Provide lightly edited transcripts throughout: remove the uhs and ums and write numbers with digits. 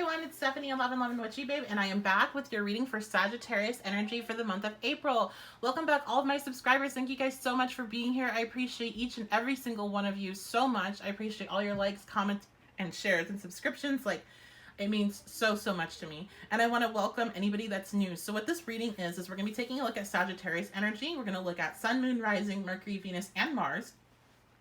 everyone, it's Stephanie 1111 Witchy Babe, and I am back with your reading for Sagittarius energy for the month of April. Welcome back, all of my subscribers. Thank you guys so much for being here. I appreciate each and every single one of you so much. I appreciate all your likes, comments, and shares and subscriptions. Like, it means so much to me. And I want to welcome anybody that's new. So what this reading is we're going to be taking a look at Sagittarius energy. We're going to look at Sun, Moon, Rising, Mercury, Venus, and Mars.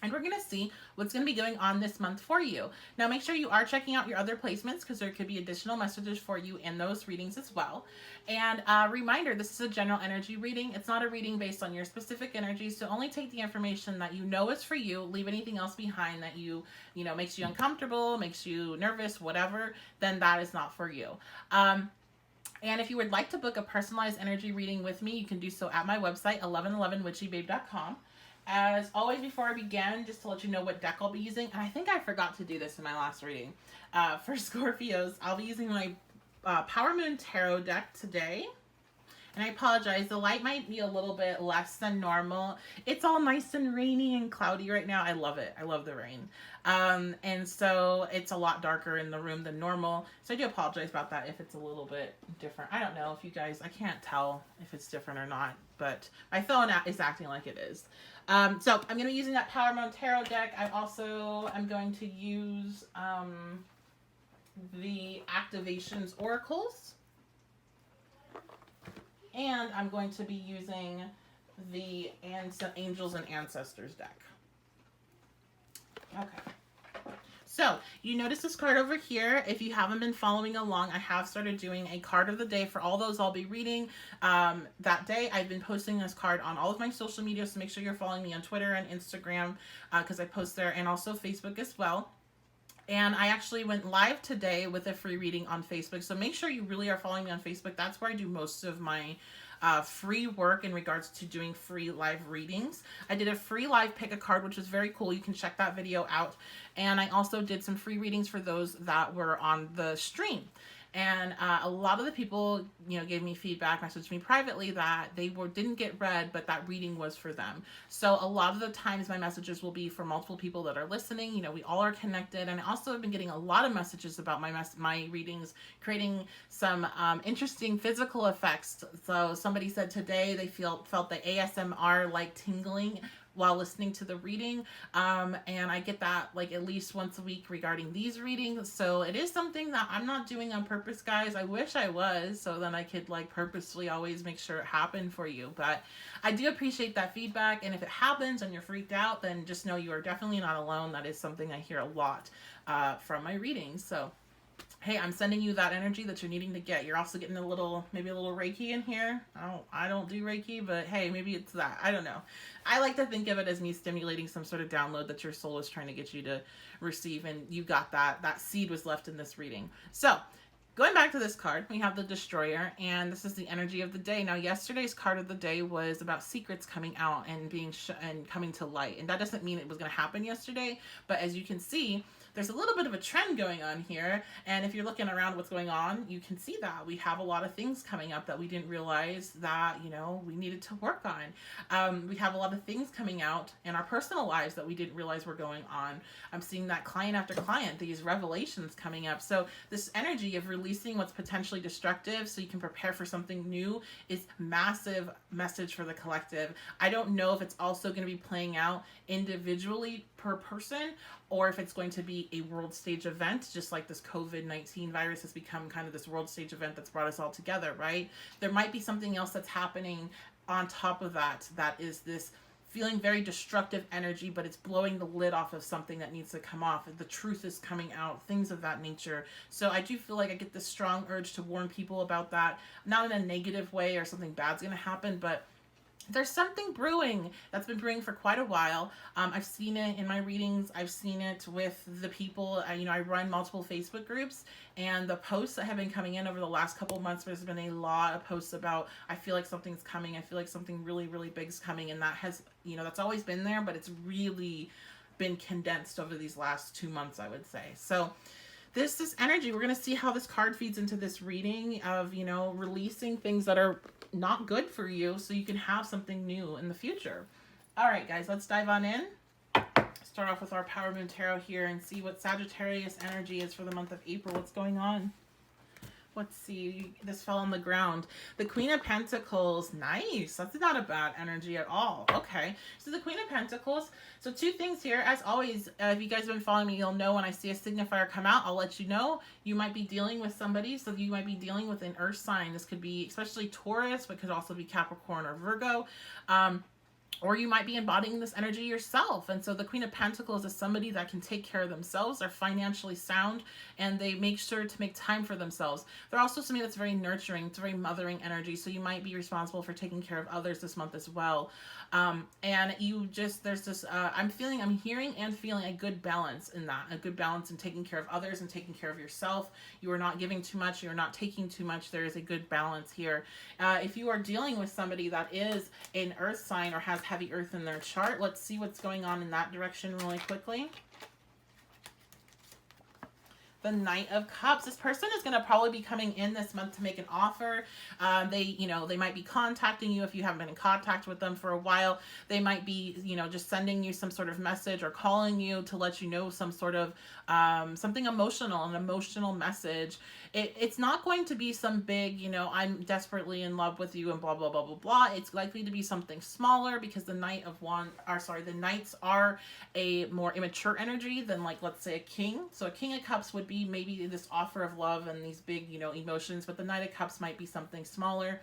And we're going to see what's going to be going on this month for you. Now, make sure you are checking out your other placements because there could be additional messages for you in those readings as well. And reminder, this is a general energy reading. It's not a reading based on your specific energy. So only take the information that you know is for you. Leave anything else behind that you know, makes you uncomfortable, makes you nervous, whatever, then that is not for you. And if you would like to book a personalized energy reading with me, you can do so at my website, 1111witchybabe.com. As always, before I begin, just to let you know what deck I'll be using, and I think I forgot to do this in my last reading. For Scorpios, I'll be using my Power Moon Tarot deck today. And I apologize, the light might be a little bit less than normal. It's all nice and rainy and cloudy right now. I love it. I love the rain. And so it's a lot darker in the room than normal. So I do apologize about that if it's a little bit different. I don't know if you guys, I can't tell if it's different or not, but my phone is acting like it is. So I'm going to be using that Power Moon Tarot deck. I also am going to use the Activations Oracles. And I'm going to be using the Angels and Ancestors deck. Okay. So, you notice this card over here. If you haven't been following along, I have started doing a card of the day for all those I'll be reading that day. I've been posting this card on all of my social media, so make sure you're following me on Twitter and Instagram because I post there, and also Facebook as well. And I actually went live today with a free reading on Facebook. So make sure you really are following me on Facebook. That's where I do most of my free work in regards to doing free live readings. I did a free live pick a card, which was very cool. You can check that video out. And I also did some free readings for those that were on the stream. And a lot of the people, you know, gave me feedback, messaged me privately that they didn't get read, but that reading was for them. So a lot of the times my messages will be for multiple people that are listening. You know, we all are connected. And I also have been getting a lot of messages about my readings, creating some interesting physical effects. So somebody said today they felt the ASMR like tingling while listening to the reading, and I get that like at least once a week regarding these readings. So it is something that I'm not doing on purpose, guys. I wish I was, so then I could like purposely always make sure it happened for you. But I do appreciate that feedback, and if it happens and you're freaked out, then just know you are definitely not alone. That is something I hear a lot from my readings. So hey, I'm sending you that energy that you're needing to get. You're also getting maybe a little Reiki in here. I don't do Reiki, but hey, maybe it's that. I don't know. I like to think of it as me stimulating some sort of download that your soul is trying to get you to receive, and you got that. That seed was left in this reading. So, going back to this card, we have the Destroyer, and this is the energy of the day. Now, yesterday's card of the day was about secrets coming out and and coming to light. And that doesn't mean it was going to happen yesterday, but as you can see, there's a little bit of a trend going on here. And if you're looking around what's going on, you can see that we have a lot of things coming up that we didn't realize that, you know, we needed to work on. We have a lot of things coming out in our personal lives that we didn't realize were going on. I'm seeing that client after client, these revelations coming up. So this energy of releasing what's potentially destructive so you can prepare for something new is massive message for the collective. I don't know if it's also going to be playing out individually per person, or if it's going to be a world stage event, just like this COVID-19 virus has become kind of this world stage event that's brought us all together, right? There might be something else that's happening on top of that, that is this feeling very destructive energy, but it's blowing the lid off of something that needs to come off. The truth is coming out, things of that nature. So I do feel like I get this strong urge to warn people about that, not in a negative way or something bad's going to happen, but there's something brewing that's been brewing for quite a while. I've seen it in my readings. I've seen it with the people. I run multiple Facebook groups, and the posts that have been coming in over the last couple of months, there's been a lot of posts about, I feel like something's coming. I feel like something really, really big's coming. And that has, that's always been there, but it's really been condensed over these last 2 months, I would say. So this energy, we're going to see how this card feeds into this reading of, releasing things that are not good for you so you can have something new in the future. All right, guys, let's dive on in. Start off with our Power Moon Tarot here and see what Sagittarius energy is for the month of April. What's going on? Let's see. This fell on the ground. The Queen of Pentacles. Nice. That's not a bad energy at all. Okay. So the Queen of Pentacles. So two things here. As always, if you guys have been following me, you'll know when I see a signifier come out, I'll let you know. You might be dealing with somebody. So you might be dealing with an earth sign. This could be especially Taurus, but could also be Capricorn or Virgo. Or you might be embodying this energy yourself. And so the Queen of Pentacles is somebody that can take care of themselves. They're financially sound and they make sure to make time for themselves. They're also somebody that's very nurturing. It's very mothering energy. So you might be responsible for taking care of others this month as well. And you just, there's this, I'm hearing and feeling a good balance in that, a good balance in taking care of others and taking care of yourself. You are not giving too much. You're not taking too much. There is a good balance here. If you are dealing with somebody that is an earth sign or has heavy earth in their chart, let's see what's going on in that direction really quickly. The Knight of Cups. This person is going to probably be coming in this month to make an offer. They might be contacting you if you haven't been in contact with them for a while. They might be, just sending you some sort of message or calling you to let you know some sort of something emotional, an emotional message. It's not going to be some big, I'm desperately in love with you and blah, blah, blah, blah, blah. It's likely to be something smaller because the the Knights are a more immature energy than, like, let's say a King. So a King of Cups would be maybe this offer of love and these big, emotions, but the Knight of Cups might be something smaller.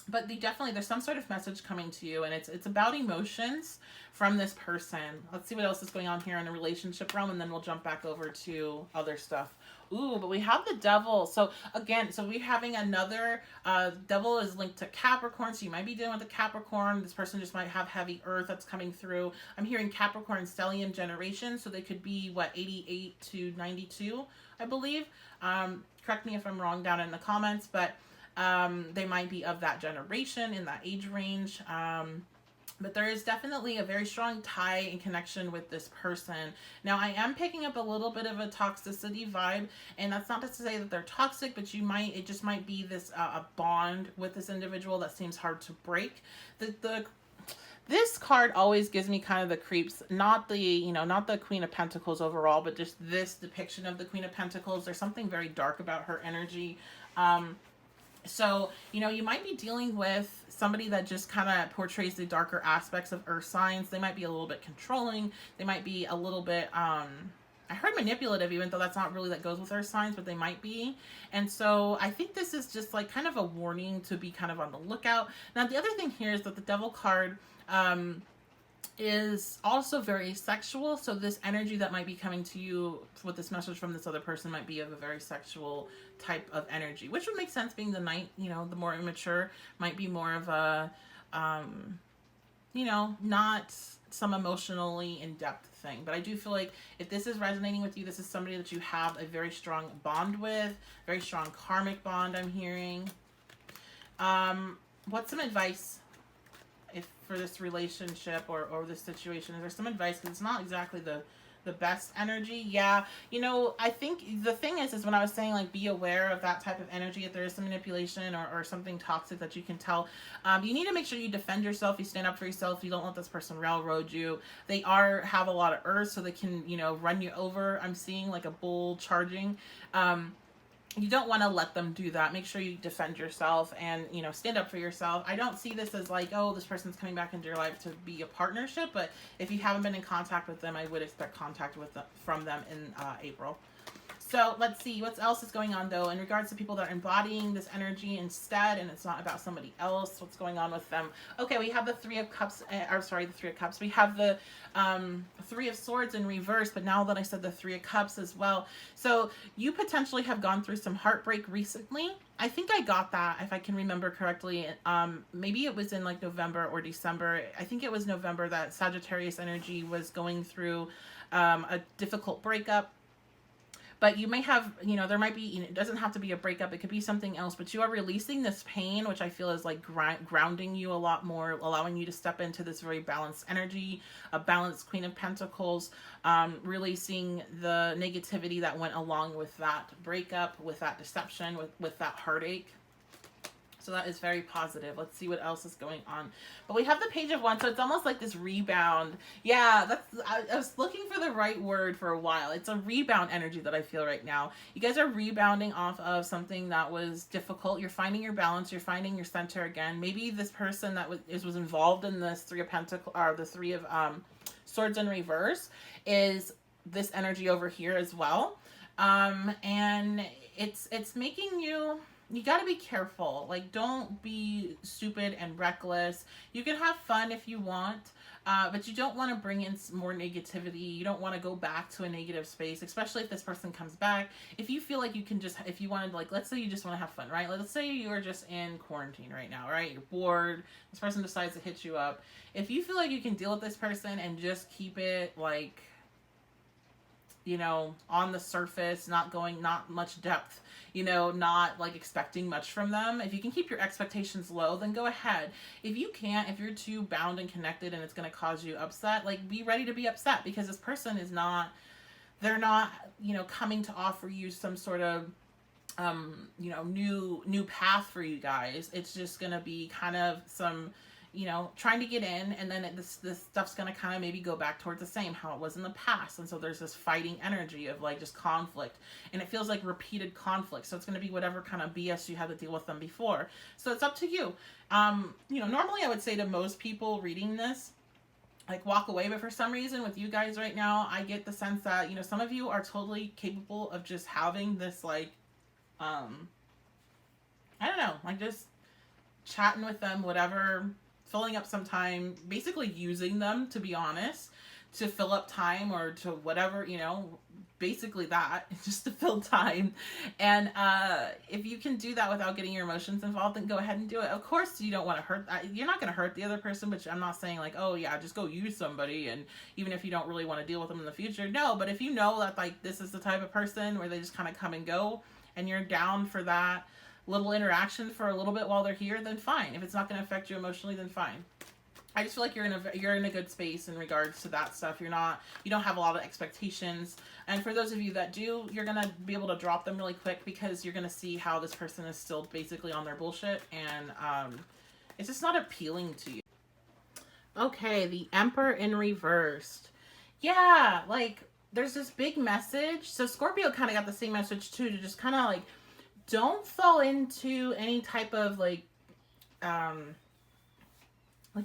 But there's some sort of message coming to you, and it's about emotions from this person. Let's see what else is going on here in the relationship realm, and then we'll jump back over to other stuff. Ooh, but we have the Devil. So again, we're having another, Devil is linked to Capricorn, so you might be dealing with a Capricorn. This person just might have heavy earth that's coming through. I'm hearing Capricorn stellium generation, so they could be, 88 to 92, I believe. Correct me if I'm wrong down in the comments, but they might be of that generation, in that age range. But there is definitely a very strong tie and connection with this person. Now, I am picking up a little bit of a toxicity vibe, and that's not to say that they're toxic, but it just might be this a bond with this individual that seems hard to break. This card always gives me kind of the creeps, not the Queen of Pentacles overall, but just this depiction of the Queen of Pentacles. There's something very dark about her energy. So, you might be dealing with somebody that just kind of portrays the darker aspects of earth signs. They might be a little bit controlling. They might be a little bit, I heard manipulative, even though that's not really that goes with earth signs, but they might be. And so I think this is just like kind of a warning to be kind of on the lookout. Now, the other thing here is that the Devil card, is also very sexual. So this energy that might be coming to you with this message from this other person might be of a very sexual type of energy, which would make sense, being the Knight, the more immature might be more of a, not some emotionally in-depth thing. But I do feel like if this is resonating with you, this is somebody that you have a very strong bond with, very strong karmic bond, I'm hearing. What's some advice for this relationship or this situation? Is there some advice? Because it's not exactly the best energy. Yeah, I think the thing is when I was saying, like, be aware of that type of energy. If there is some manipulation or something toxic that you can tell, you need to make sure you defend yourself, you stand up for yourself, you don't let this person railroad you. They have a lot of earth, so they can, run you over. I'm seeing like a bull charging. You don't want to let them do that. Make sure you defend yourself and, stand up for yourself. I don't see this as like, oh, this person's coming back into your life to be a partnership. But if you haven't been in contact with them, I would expect contact from them in April. So let's see what else is going on, though, in regards to people that are embodying this energy instead, and it's not about somebody else. What's going on with them? Okay, we have the Three of Cups. The Three of Cups. We have the Three of Swords in reverse, but now that I said the Three of Cups as well. So you potentially have gone through some heartbreak recently. I think I got that, if I can remember correctly. Maybe it was in like November or December. I think it was November that Sagittarius energy was going through a difficult breakup. But you may have, there might be, it doesn't have to be a breakup. It could be something else. But you are releasing this pain, which I feel is like grounding you a lot more, allowing you to step into this very balanced energy, a balanced Queen of Pentacles, releasing the negativity that went along with that breakup, with that deception, with that heartache. So that is very positive. Let's see what else is going on. But we have the Page of Wands, so it's almost like this rebound. Yeah, I was looking for the right word for a while. It's a rebound energy that I feel right now. You guys are rebounding off of something that was difficult. You're finding your balance. You're finding your center again. Maybe this person that was involved in this Three of Pentacles, or the Three of Swords in reverse, is this energy over here as well. And it's making you got to be careful. Like, don't be stupid and reckless. You can have fun if you want, but you don't want to bring in more negativity. You don't want to go back to a negative space, especially if this person comes back. If you feel like you can just, if you wanted, like, let's say you just want to have fun, right? Let's say you are just in quarantine right now, right? You're bored. This person decides to hit you up. If you feel like you can deal with this person and just keep it, like, you know, on the surface, not much depth, you know, not like expecting much from them. If you can keep your expectations low, then go ahead. If you can't, if you're too bound and connected and it's going to cause you upset, like, be ready to be upset, because this person is not, they're not, you know, coming to offer you some sort of, you know, new path for you guys. It's just going to be kind of some, you know, trying to get in, and then this stuff's going to kind of maybe go back towards the same how it was in the past. And so there's this fighting energy of, like, just conflict, and it feels like repeated conflict. So it's going to be whatever kind of BS you had to deal with them before. So it's up to you. You know, normally I would say to most people reading this, like, walk away, but for some reason with you guys right now, I get the sense that, you know, some of you are totally capable of just having this, like, I don't know, like, just chatting with them, whatever, filling up some time, basically using them, to be honest, to fill up time, or to whatever, you know, basically that, just to fill time. And if you can do that without getting your emotions involved, then go ahead and do it. Of course, you don't want to hurt, you're not going to hurt the other person, but I'm not saying, like, oh yeah, just go use somebody, and even if you don't really want to deal with them in the future, no. But if you know that, like, this is the type of person where they just kind of come and go, and you're down for that little interaction for a little bit while they're here, then fine. If it's not going to affect you emotionally, then fine. I just feel like you're in a good space in regards to that stuff. You don't have a lot of expectations. And for those of you that do, you're going to be able to drop them really quick, because you're going to see how this person is still basically on their bullshit, and it's just not appealing to you. Okay, the Emperor in reversed. Yeah, like, there's this big message. So Scorpio kind of got the same message too, to just kind of, like, don't fall into any type of, like,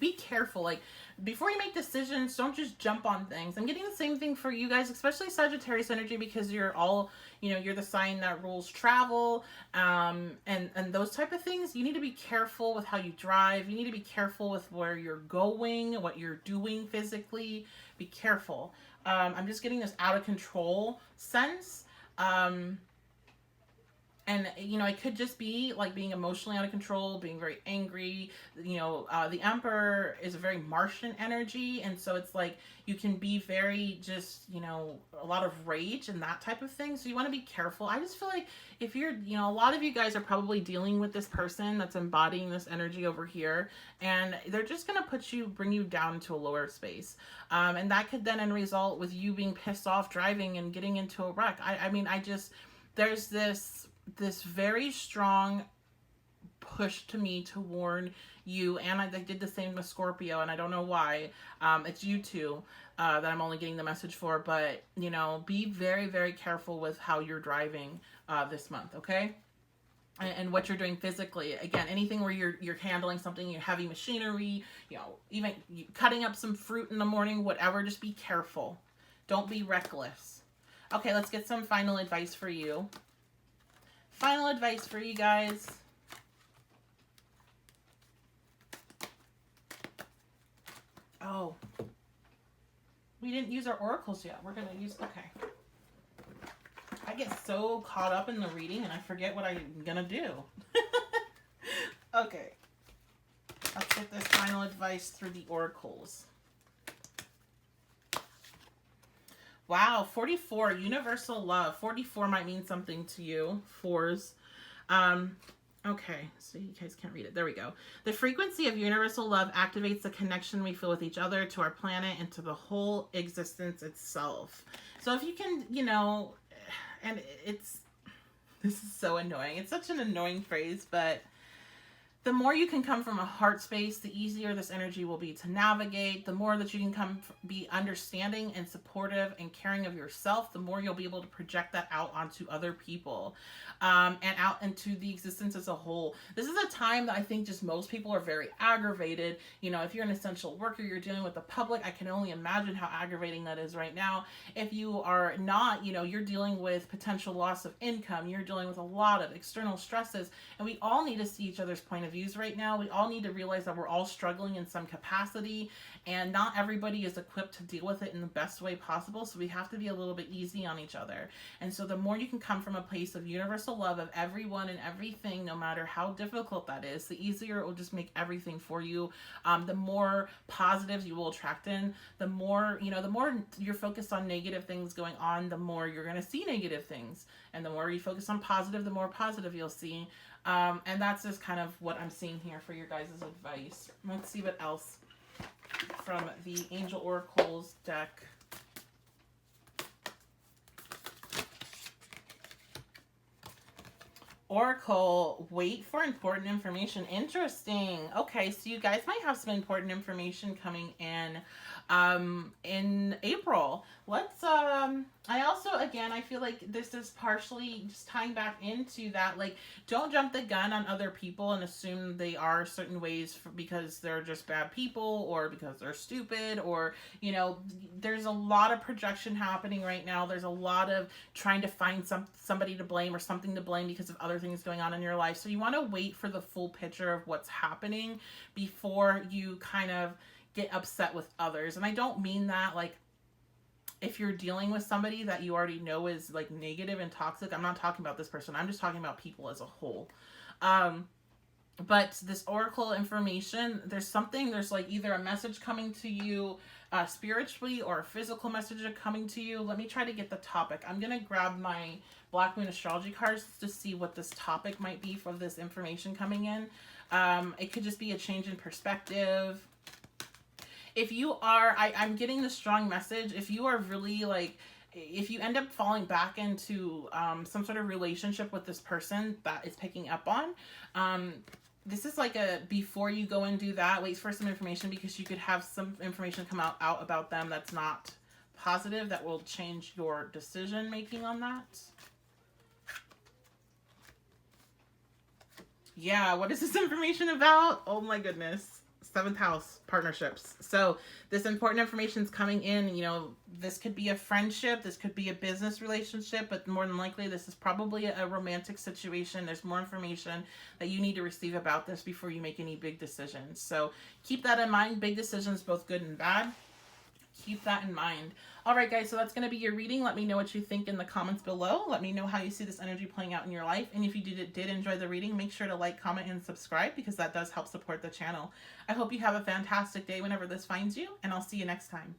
be careful. Like, before you make decisions, don't just jump on things. I'm getting the same thing for you guys, especially Sagittarius energy, because you're all, you know, you're the sign that rules travel, and those type of things. You need to be careful with how you drive. You need to be careful with where you're going, what you're doing physically. Be careful. I'm just getting this out of control sense. And, you know, it could just be, like, being emotionally out of control, being very angry. You know, the Emperor is a very Martian energy. And so it's like, you can be very just, you know, a lot of rage and that type of thing. So you want to be careful. I just feel like if you're, you know, a lot of you guys are probably dealing with this person that's embodying this energy over here. And they're just going to bring you down to a lower space. And that could then end result with you being pissed off driving and getting into a wreck. I mean, there's this very strong push to me to warn you, and I did the same with Scorpio, and I don't know why. It's you two that I'm only getting the message for, but, you know, be very, very careful with how you're driving this month, okay? And what you're doing physically. Again, anything where you're handling something, you're heavy machinery, you know, even cutting up some fruit in the morning, whatever, just be careful. Don't be reckless. Okay, let's get some final advice for you. Final advice for you guys. Oh, we didn't use our oracles yet. We're going to use, okay. I get so caught up in the reading and I forget what I'm going to do. Okay. Let's get this final advice through the oracles. Wow, 44, universal love. 44 might mean something to you, fours. Okay, so you guys can't read it. There we go. The frequency of universal love activates the connection we feel with each other, to our planet, and to the whole existence itself. So if you can, you know, and this is so annoying. It's such an annoying phrase, but The more you can come from a heart space, the easier this energy will be to navigate. The more that you can be understanding and supportive and caring of yourself, the more you'll be able to project that out onto other people, and out into the existence as a whole. This is a time that I think just most people are very aggravated. You know, if you're an essential worker, you're dealing with the public. I can only imagine how aggravating that is right now. If you are not, you know, you're dealing with potential loss of income. You're dealing with a lot of external stresses, and we all need to see each other's point of views right now. We all need to realize that we're all struggling in some capacity, and not everybody is equipped to deal with it in the best way possible. So we have to be a little bit easy on each other. And so the more you can come from a place of universal love of everyone and everything, no matter how difficult that is, the easier it will just make everything for you. The more positives you will attract in. The more, you know, the more you're focused on negative things going on, the more you're going to see negative things. And the more you focus on positive, the more positive you'll see. And that's just kind of what I'm seeing here for your guys' advice. Let's see what else from the Angel Oracles deck. Oracle, wait for important information. Interesting. Okay, so you guys might have some important information coming in April. Let's I also, again, I feel like this is partially just tying back into that, like, don't jump the gun on other people and assume they are certain ways because they're just bad people or because they're stupid, or, you know, there's a lot of projection happening right now. There's a lot of trying to find somebody to blame or something to blame because of other things going on in your life. So you want to wait for the full picture of what's happening before you kind of get upset with others. And I don't mean that like if you're dealing with somebody that you already know is like negative and toxic. I'm not talking about this person. I'm just talking about people as a whole. But this oracle information, there's like either a message coming to you spiritually or a physical message coming to you. Let me try to get the topic. I'm going to grab my Black Moon Astrology cards to see what this topic might be for this information coming in. It could just be a change in perspective. If you are, I'm getting the strong message, if you are really like, if you end up falling back into some sort of relationship with this person that is picking up on, this is like a, before you go and do that, wait for some information, because you could have some information come out about them that's not positive, that will change your decision making on that. Yeah, what is this information about? Oh my goodness. 7th house, partnerships. So this important information is coming in. You know, this could be a friendship, this could be a business relationship, but more than likely this is probably a romantic situation. There's more information that you need to receive about this before you make any big decisions. So keep that in mind. Big decisions, both good and bad. Keep that in mind. All right, guys, so that's going to be your reading. Let me know what you think in the comments below. Let me know how you see this energy playing out in your life. And if you did enjoy the reading, make sure to like, comment, and subscribe, because that does help support the channel. I hope you have a fantastic day whenever this finds you, and I'll see you next time.